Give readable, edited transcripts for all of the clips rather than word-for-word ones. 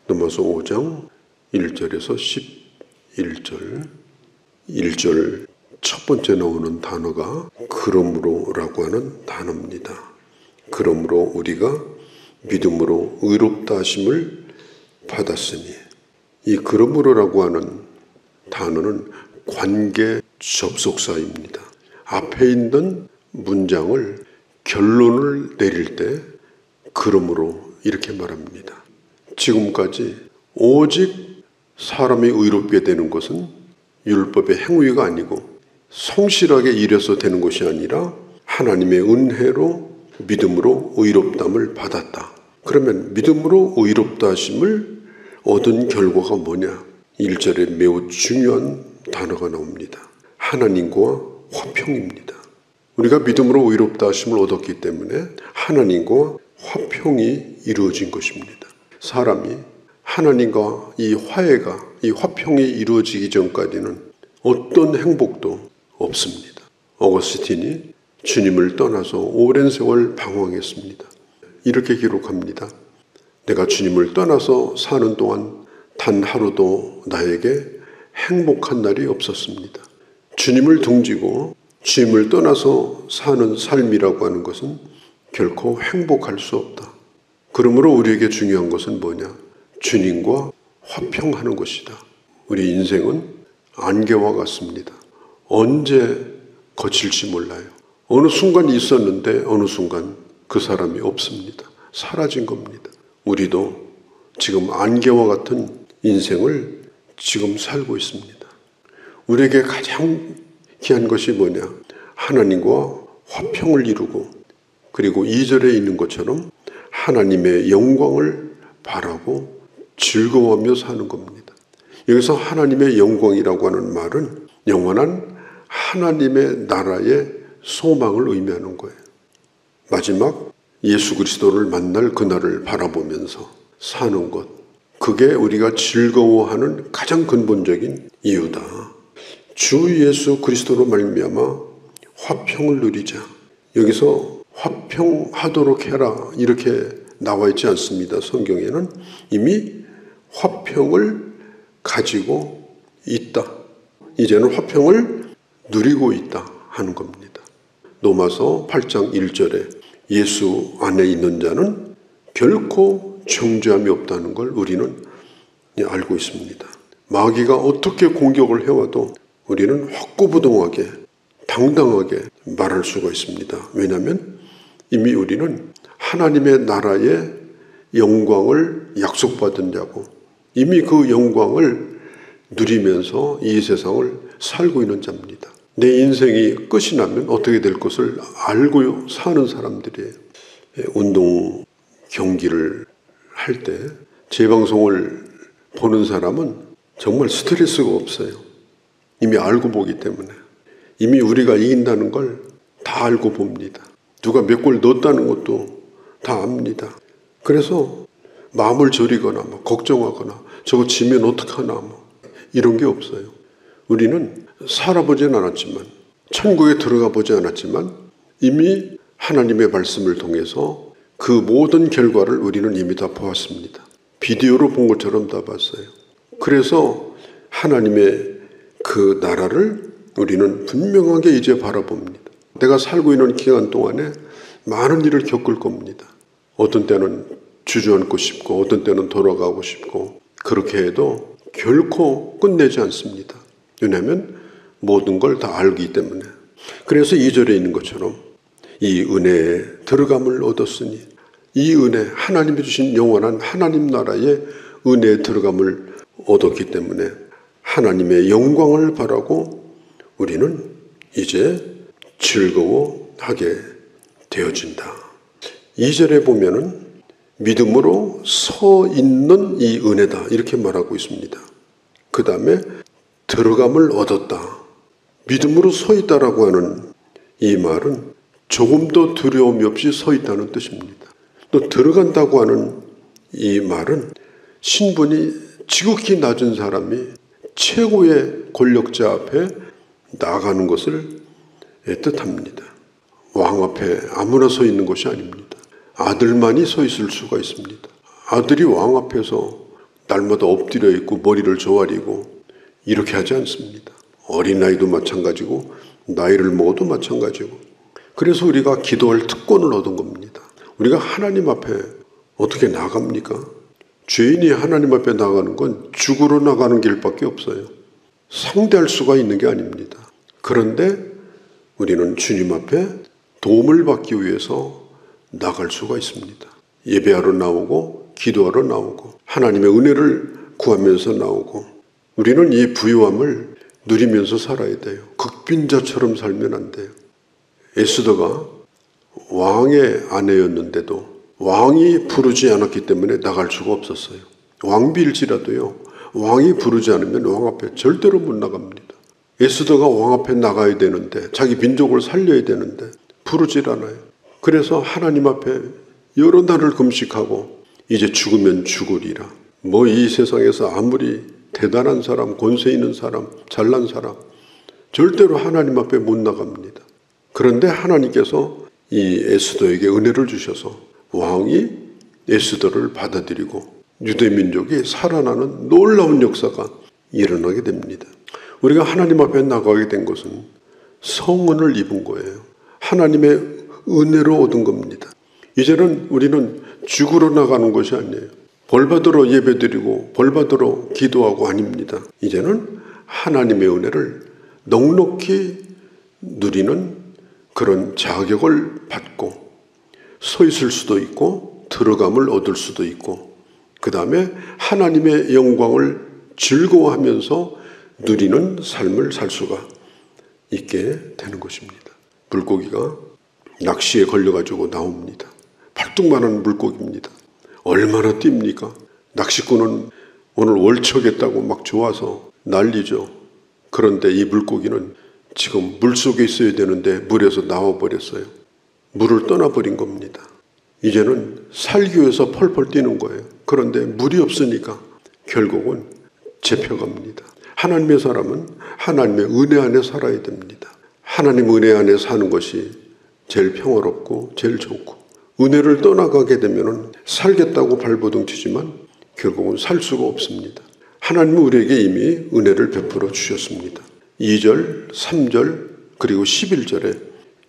로마서 5장 1절에서 11절. 1절 첫 번째 나오는 단어가 그러므로라고 하는 단어입니다. 그러므로 우리가 믿음으로 의롭다 하심을 받았으니, 이 그러므로라고 하는 단어는 관계 접속사입니다. 앞에 있는 문장을 결론을 내릴 때 그러므로 이렇게 말합니다. 지금까지 오직 사람이 의롭게 되는 것은 율법의 행위가 아니고 성실하게 일해서 되는 것이 아니라 하나님의 은혜로 믿음으로 의롭담을 받았다. 그러면 믿음으로 의롭다 하심을 얻은 결과가 뭐냐? 1절에 매우 중요한 단어가 나옵니다. 하나님과 화평입니다. 우리가 믿음으로 의롭다 하심을 얻었기 때문에 하나님과 화평이 이루어진 것입니다. 사람이 하나님과 이 화해가, 이 화평이 이루어지기 전까지는 어떤 행복도 없습니다. 어거스틴이 주님을 떠나서 오랜 세월 방황했습니다. 이렇게 기록합니다. 내가 주님을 떠나서 사는 동안 단 하루도 나에게 행복한 날이 없었습니다. 주님을 등지고 주님을 떠나서 사는 삶이라고 하는 것은 결코 행복할 수 없다. 그러므로 우리에게 중요한 것은 뭐냐? 주님과 화평하는 것이다. 우리 인생은 안개와 같습니다. 언제 거칠지 몰라요. 어느 순간 있었는데 어느 순간 그 사람이 없습니다. 사라진 겁니다. 우리도 지금 안개와 같은 인생을 지금 살고 있습니다. 우리에게 가장 귀한 것이 뭐냐? 하나님과 화평을 이루고, 그리고 2절에 있는 것처럼 하나님의 영광을 바라고 즐거워하며 사는 겁니다. 여기서 하나님의 영광이라고 하는 말은 영원한 하나님의 나라의 소망을 의미하는 거예요. 마지막 예수 그리스도를 만날 그날을 바라보면서 사는 것, 그게 우리가 즐거워하는 가장 근본적인 이유다. 주 예수 그리스도로 말미암아 화평을 누리자. 여기서 화평하도록 해라 이렇게 나와 있지 않습니다. 성경에는 이미 화평을 가지고 있다. 이제는 화평을 누리고 있다 하는 겁니다. 로마서 8장 1절에 예수 안에 있는 자는 결코 정죄함이 없다는 걸 우리는 알고 있습니다. 마귀가 어떻게 공격을 해와도 우리는 확고부동하게 당당하게 말할 수가 있습니다. 왜냐하면 이미 우리는 하나님의 나라의 영광을 약속받은 자고 이미 그 영광을 누리면서 이 세상을 살고 있는 자입니다. 내 인생이 끝이 나면 어떻게 될 것을 알고 사는 사람들이에요. 운동 경기를 할 때 재방송을 보는 사람은 정말 스트레스가 없어요. 이미 알고 보기 때문에. 이미 우리가 이긴다는 걸 다 알고 봅니다. 누가 몇 골 넣었다는 것도 다 압니다. 그래서 마음을 졸이거나 걱정하거나 저거 지면 어떡하나 이런 게 없어요. 우리는 살아보진 않았지만, 천국에 들어가 보지 않았지만 이미 하나님의 말씀을 통해서 그 모든 결과를 우리는 이미 다 보았습니다. 비디오로 본 것처럼 다 봤어요. 그래서 하나님의 그 나라를 우리는 분명하게 이제 바라봅니다. 내가 살고 있는 기간 동안에 많은 일을 겪을 겁니다. 어떤 때는 주저앉고 싶고 어떤 때는 돌아가고 싶고, 그렇게 해도 결코 끝내지 않습니다. 왜냐하면 모든 걸 다 알기 때문에. 그래서 2절에 있는 것처럼 이 은혜에 들어감을 얻었으니, 이 은혜, 하나님이 주신 영원한 하나님 나라의 은혜에 들어감을 얻었기 때문에 하나님의 영광을 바라고 우리는 이제 즐거워하게 되어진다. 2절에 보면은 믿음으로 서 있는 이 은혜다 이렇게 말하고 있습니다. 그 다음에 들어감을 얻었다. 믿음으로 서 있다라고 하는 이 말은 조금도 두려움이 없이 서 있다는 뜻입니다. 또 들어간다고 하는 이 말은 신분이 지극히 낮은 사람이 최고의 권력자 앞에 나아가는 것을 뜻합니다. 왕 앞에 아무나 서 있는 것이 아닙니다. 아들만이 서 있을 수가 있습니다. 아들이 왕 앞에서 날마다 엎드려 있고 머리를 조아리고 이렇게 하지 않습니다. 어린아이도 마찬가지고 나이를 먹어도 마찬가지고. 그래서 우리가 기도할 특권을 얻은 겁니다. 우리가 하나님 앞에 어떻게 나갑니까? 죄인이 하나님 앞에 나가는 건 죽으러 나가는 길밖에 없어요. 상대할 수가 있는 게 아닙니다. 그런데 우리는 주님 앞에 도움을 받기 위해서 나갈 수가 있습니다. 예배하러 나오고 기도하러 나오고 하나님의 은혜를 구하면서 나오고 우리는 이 부유함을 누리면서 살아야 돼요. 극빈자처럼 살면 안 돼요. 에스더가 왕의 아내였는데도 왕이 부르지 않았기 때문에 나갈 수가 없었어요. 왕비일지라도요. 왕이 부르지 않으면 왕 앞에 절대로 못 나갑니다. 에스더가 왕 앞에 나가야 되는데 자기 민족을 살려야 되는데 부르질 않아요. 그래서 하나님 앞에 여러 달을 금식하고 이제 죽으면 죽으리라. 뭐 이 세상에서 아무리 대단한 사람, 권세 있는 사람, 잘난 사람 절대로 하나님 앞에 못 나갑니다. 그런데 하나님께서 이 에스더에게 은혜를 주셔서 왕이 에스더를 받아들이고 유대 민족이 살아나는 놀라운 역사가 일어나게 됩니다. 우리가 하나님 앞에 나가게 된 것은 성은을 입은 거예요. 하나님의 은혜로 얻은 겁니다. 이제는 우리는 죽으러 나가는 것이 아니에요. 벌받으러 예배드리고 벌받으러 기도하고 아닙니다. 이제는 하나님의 은혜를 넉넉히 누리는 그런 자격을 받고 서 있을 수도 있고 들어감을 얻을 수도 있고 그 다음에 하나님의 영광을 즐거워하면서 누리는 삶을 살 수가 있게 되는 것입니다. 물고기가 낚시에 걸려가지고 나옵니다. 팔뚝만한 물고기입니다. 얼마나 뜁니까? 낚시꾼은 오늘 월척했다고 막 좋아서 난리죠. 그런데 이 물고기는 지금 물속에 있어야 되는데 물에서 나와버렸어요. 물을 떠나버린 겁니다. 이제는 살기 위해서 펄펄 뛰는 거예요. 그런데 물이 없으니까 결국은 잡혀갑니다. 하나님의 사람은 하나님의 은혜 안에 살아야 됩니다. 하나님 은혜 안에 사는 것이 제일 평화롭고 제일 좋고 은혜를 떠나가게 되면 살겠다고 발버둥 치지만 결국은 살 수가 없습니다. 하나님은 우리에게 이미 은혜를 베풀어 주셨습니다. 2절, 3절 그리고 11절에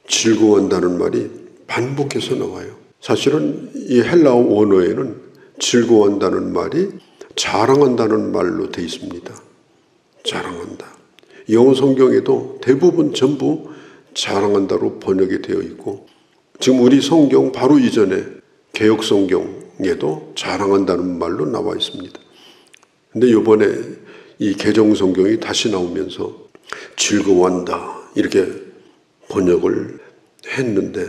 즐거워한다는 말이 반복해서 나와요. 사실은 이 헬라어 원어에는 즐거워한다는 말이 자랑한다는 말로 되어 있습니다. 자랑한다. 영어 성경에도 대부분 전부 자랑한다로 번역이 되어 있고 지금 우리 성경 바로 이전에 개역 성경에도 자랑한다는 말로 나와 있습니다. 근데 이번에 이 개정 성경이 다시 나오면서 즐거워한다 이렇게 번역을 했는데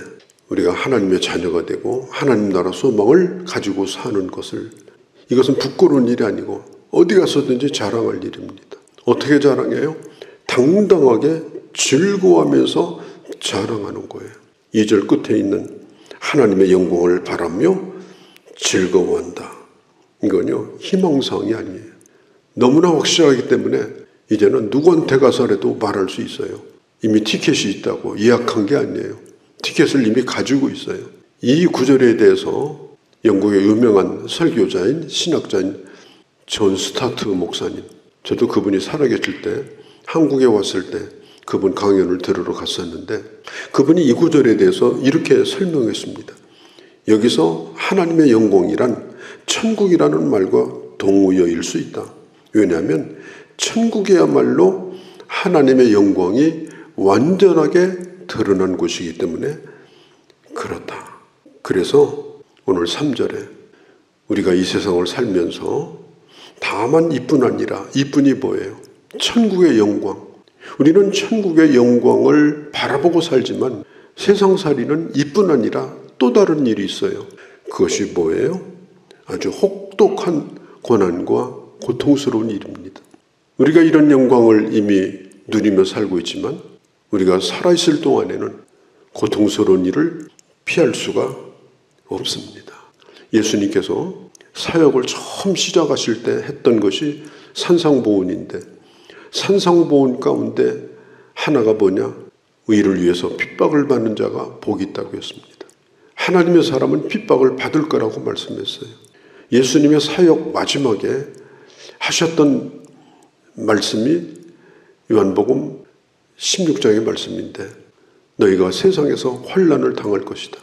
우리가 하나님의 자녀가 되고 하나님 나라 소망을 가지고 사는 것을 이것은 부끄러운 일이 아니고 어디 가서든지 자랑할 일입니다. 어떻게 자랑해요? 당당하게 즐거워하면서 자랑하는 거예요. 2절 끝에 있는 하나님의 영광을 바라며 즐거워한다. 이건요 희망사항이 아니에요. 너무나 확실하기 때문에 이제는 누구한테 가서라도 말할 수 있어요. 이미 티켓이 있다고 예약한 게 아니에요. 티켓을 이미 가지고 있어요. 이 구절에 대해서 영국의 유명한 설교자인 신학자인 존 스타트 목사님, 저도 그분이 살아계실 때 한국에 왔을 때 그분 강연을 들으러 갔었는데 그분이 이 구절에 대해서 이렇게 설명했습니다. 여기서 하나님의 영광이란 천국이라는 말과 동의어일 수 있다. 왜냐하면 천국이야말로 하나님의 영광이 완전하게 드러난 곳이기 때문에 그렇다. 그래서 오늘 3절에 우리가 이 세상을 살면서 다만 이뿐 아니라 이뿐이 뭐예요? 천국의 영광. 우리는 천국의 영광을 바라보고 살지만 세상살이는 이뿐 아니라 또 다른 일이 있어요. 그것이 뭐예요? 아주 혹독한 고난과 고통스러운 일입니다. 우리가 이런 영광을 이미 누리며 살고 있지만 우리가 살아있을 동안에는 고통스러운 일을 피할 수가 없습니다. 예수님께서 사역을 처음 시작하실 때 했던 것이 산상보훈인데 산상보훈 가운데 하나가 뭐냐? 의를 위해서 핍박을 받는 자가 복이 있다고 했습니다. 하나님의 사람은 핍박을 받을 거라고 말씀했어요. 예수님의 사역 마지막에 하셨던 말씀이 요한복음 16장의 말씀인데 너희가 세상에서 환난을 당할 것이다.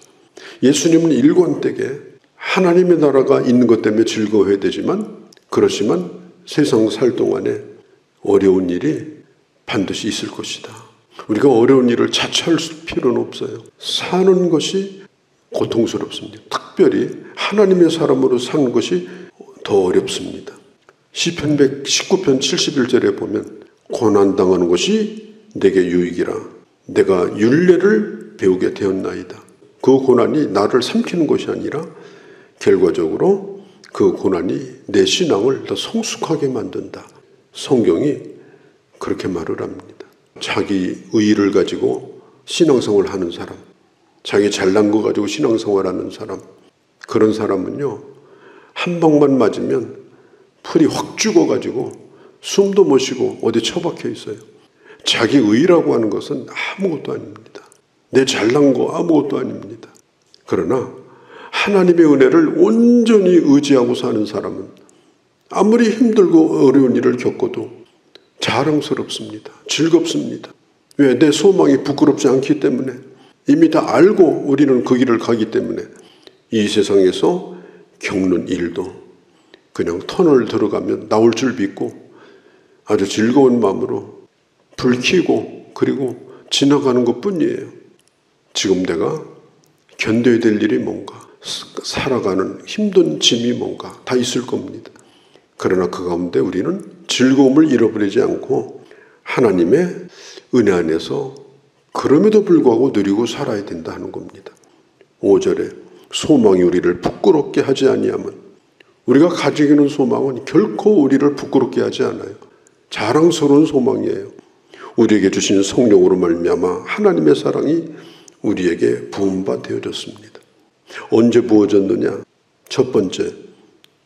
예수님은 일관되게 하나님의 나라가 있는 것 때문에 즐거워해야 되지만 그렇지만 세상 살 동안에 어려운 일이 반드시 있을 것이다. 우리가 어려운 일을 자처할 필요는 없어요. 사는 것이 고통스럽습니다. 특별히 하나님의 사람으로 사는 것이 더 어렵습니다. 시편 119편 71절에 보면 고난당하는 것이 내게 유익이라 내가 율례를 배우게 되었나이다. 그 고난이 나를 삼키는 것이 아니라 결과적으로 그 고난이 내 신앙을 더 성숙하게 만든다. 성경이 그렇게 말을 합니다. 자기 의의를 가지고 신앙생활을 하는 사람, 자기 잘난 거 가지고 신앙생활하는 사람, 그런 사람은요 한 방만 맞으면 풀이 확 죽어가지고 숨도 못 쉬고 어디 처박혀 있어요. 자기 의의라고 하는 것은 아무것도 아닙니다. 내 잘난 거 아무것도 아닙니다. 그러나 하나님의 은혜를 온전히 의지하고 사는 사람은 아무리 힘들고 어려운 일을 겪어도 자랑스럽습니다. 즐겁습니다. 왜? 내 소망이 부끄럽지 않기 때문에 이미 다 알고 우리는 그 길을 가기 때문에 이 세상에서 겪는 일도 그냥 터널 들어가면 나올 줄 믿고 아주 즐거운 마음으로 불 켜고 그리고 지나가는 것뿐이에요. 지금 내가 견뎌야 될 일이 뭔가, 살아가는 힘든 짐이 뭔가 다 있을 겁니다. 그러나 그 가운데 우리는 즐거움을 잃어버리지 않고 하나님의 은혜 안에서 그럼에도 불구하고 누리고 살아야 된다 하는 겁니다. 5절에 소망이 우리를 부끄럽게 하지 아니하면, 우리가 가지고 있는 소망은 결코 우리를 부끄럽게 하지 않아요. 자랑스러운 소망이에요. 우리에게 주신 성령으로 말미암아 하나님의 사랑이 우리에게 부음바 되어졌습니다. 언제 부어졌느냐? 첫 번째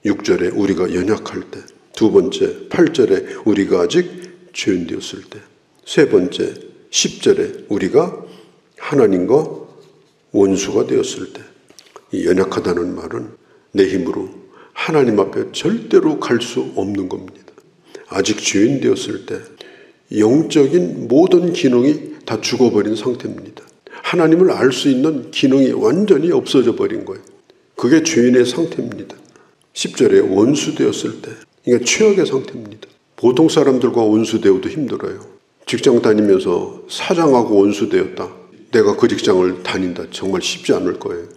6절에 우리가 연약할 때, 두 번째 8절에 우리가 아직 죄인 되었을 때, 세 번째 10절에 우리가 하나님과 원수가 되었을 때. 이 연약하다는 말은 내 힘으로 하나님 앞에 절대로 갈 수 없는 겁니다. 아직 죄인 되었을 때 영적인 모든 기능이 다 죽어버린 상태입니다. 하나님을 알 수 있는 기능이 완전히 없어져 버린 거예요. 그게 죄인의 상태입니다. 10절에 원수 되었을 때, 이게 최악의 상태입니다. 보통 사람들과 원수 되어도 힘들어요. 직장 다니면서 사장하고 원수 되었다. 내가 그 직장을 다닌다. 정말 쉽지 않을 거예요.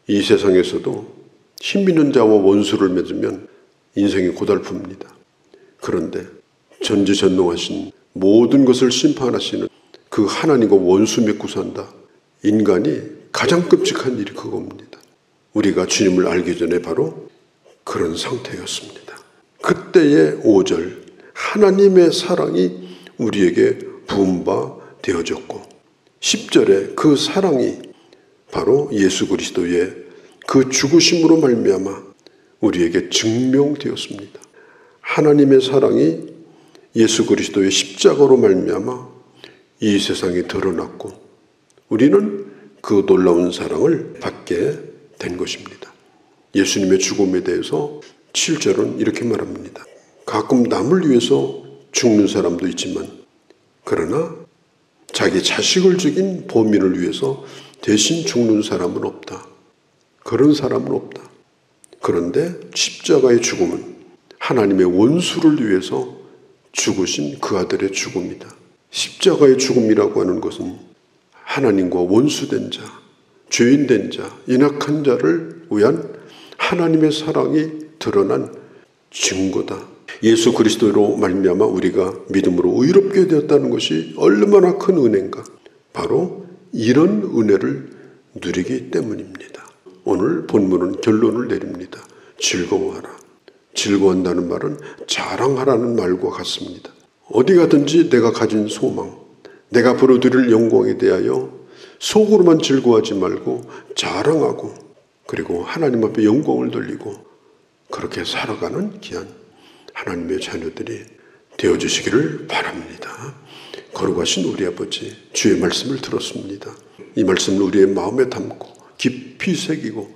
이 세상에서도 힘 있는 자와 원수를 맺으면 인생이 고달픕니다. 그런데 전지전능하신 모든 것을 심판하시는 그 하나님과 원수 맺고 산다. 인간이 가장 끔찍한 일이 그겁니다. 우리가 주님을 알기 전에 바로 그런 상태였습니다. 그때의 5절, 하나님의 사랑이 우리에게 부음바 되어졌고, 10절에 그 사랑이 바로 예수 그리스도의 그 죽으심으로 말미암아 우리에게 증명되었습니다. 하나님의 사랑이 예수 그리스도의 십자가로 말미암아 이 세상에 드러났고 우리는 그 놀라운 사랑을 받게 된 것입니다. 예수님의 죽음에 대해서 7절은 이렇게 말합니다. 가끔 남을 위해서 죽는 사람도 있지만 그러나 자기 자식을 죽인 범인을 위해서 대신 죽는 사람은 없다. 그런 사람은 없다. 그런데 십자가의 죽음은 하나님의 원수를 위해서 죽으신 그 아들의 죽음이다. 십자가의 죽음이라고 하는 것은 하나님과 원수된 자, 죄인된 자, 연약한 자를 위한 하나님의 사랑이 드러난 증거다. 예수 그리스도로 말미암아 우리가 믿음으로 의롭게 되었다는 것이 얼마나 큰 은혜인가. 바로 이런 은혜를 누리기 때문입니다. 오늘 본문은 결론을 내립니다. 즐거워하라. 즐거워한다는 말은 자랑하라는 말과 같습니다. 어디 가든지 내가 가진 소망, 내가 부르드릴 영광에 대하여 속으로만 즐거워하지 말고 자랑하고 그리고 하나님 앞에 영광을 돌리고 그렇게 살아가는 귀한 하나님의 자녀들이 되어주시기를 바랍니다. 거룩하신 우리 아버지, 주의 말씀을 들었습니다. 이 말씀을 우리의 마음에 담고 깊이 새기고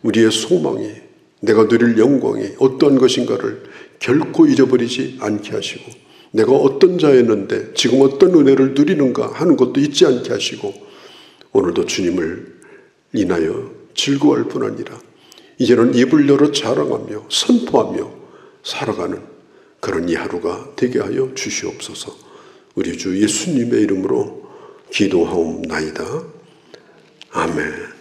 우리의 소망이, 내가 누릴 영광이 어떤 것인가를 결코 잊어버리지 않게 하시고, 내가 어떤 자였는데 지금 어떤 은혜를 누리는가 하는 것도 잊지 않게 하시고, 오늘도 주님을 인하여 즐거워할 뿐 아니라 이제는 입을 열어 자랑하며 선포하며 살아가는 그런 이 하루가 되게 하여 주시옵소서. 우리 주 예수님의 이름으로 기도하옵나이다. 아멘.